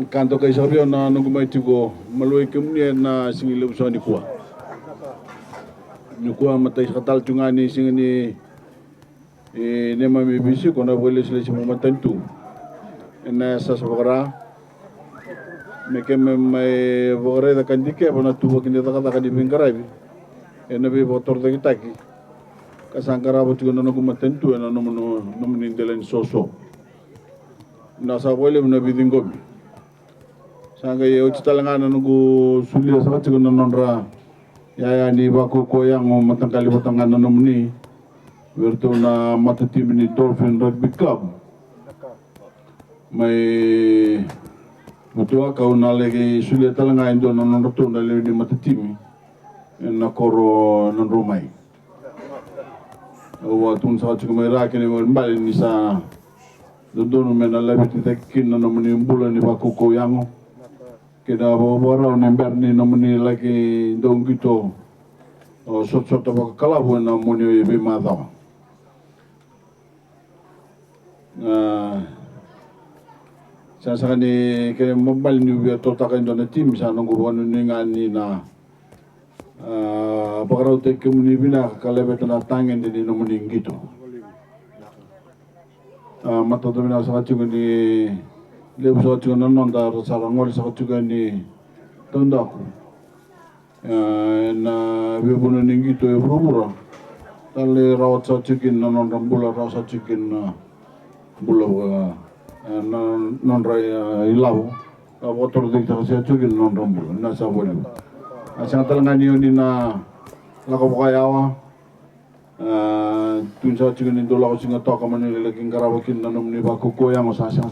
Kanto kay sabio na nungumay tigo maluay kemnya na singile usani kuwa. Nyukua matay katal tungani singini nema mibisi kona boleh sila semua matentu. Ena sas bagara meke mai bagara da kandike bana tuwa kini da kata kadi bingkarai. Ena be botor da kitaki. Kasangkara botu na nungumay matentu ena nomu nindelan soso. Nasa boleh menabidingobi. Sanga ye ucitalangana nunggu sulia sahaja kuna nondra ya ni baku koyang matangkali batangana nomni bertu na matatim ni Dolphin Rugby Club mai mutua kau na lagi sulia talanga indo na nondra na lagi di matatim na koro nondromai watun sahaja kumai rakini mbali ni sa dodono mena labi titakin na nomni bulan ni baku koyang kita bawa nember ni nomini lagi dong gitu sot-sot apa kalabu namanya ibu mata. Saya sekarang ni kena mobile ni biar totakan dona tim sana nungguan ni na bakarau tek kemuni bina kalau betul na tangan di nomini gitu. Mata tu bina sangat juga ni lepas itu juga nonton sarang orang sangat juga ni tondaku. Na bibuna ningi to evrubura. Tali rawat sa chicken na nonton bula rawat sa chicken na bula na nonton ilaw. Water dikta sa chicken nonton bula na sa bulu. Asang talangan ni na lakabukayawa. Tun sa chicken ni dola ko singa toka manila laging karawakin na nomni baku koyang o sasang.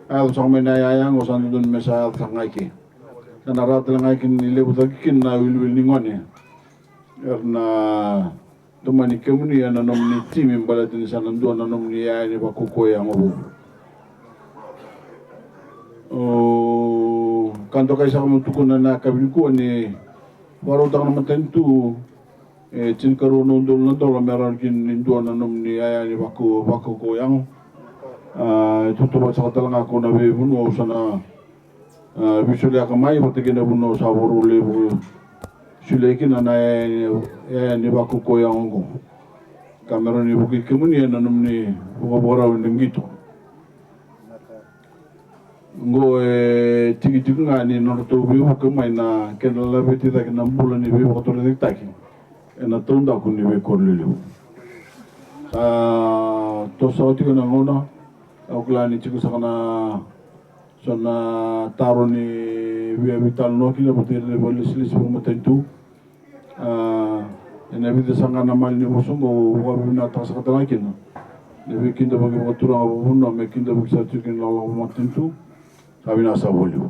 Ayat sa kami nayayang o saan doon mesayat kangayki. Karena rata lang aikin nilebutakin na wilwil ningon karena teman ikemuni na nomni tim imbalatin sa nanduan na nomni ay ni bakukoy ang obo. Kanto kay sa kamutukunan na kabinikuan ni warutang naman tentu cinkaruno dol na dol meron kin ninduan na nomni ay ni bakukoy ang tutubat sa katalang ako na bibuno sana visually akamai pati kina buno saburu lebu suleki na ni baku koyang ko kamera ni buki kemuni na nomni bora ndingito ngo tigi ngani no to biu kemai na kena labeti ta kena bulan ni biu kotor diktaki ena tonda ku ni be korlilu to sauti kana ngona auklani chiku sakana sona taro ni via vital no kina poter de bolislis matentu ena vida sanga na mal ni musungo wa bina tas katalakin de kinda bagi motura bunno me kinda bagi sa chikin la matentu sabina sa bolio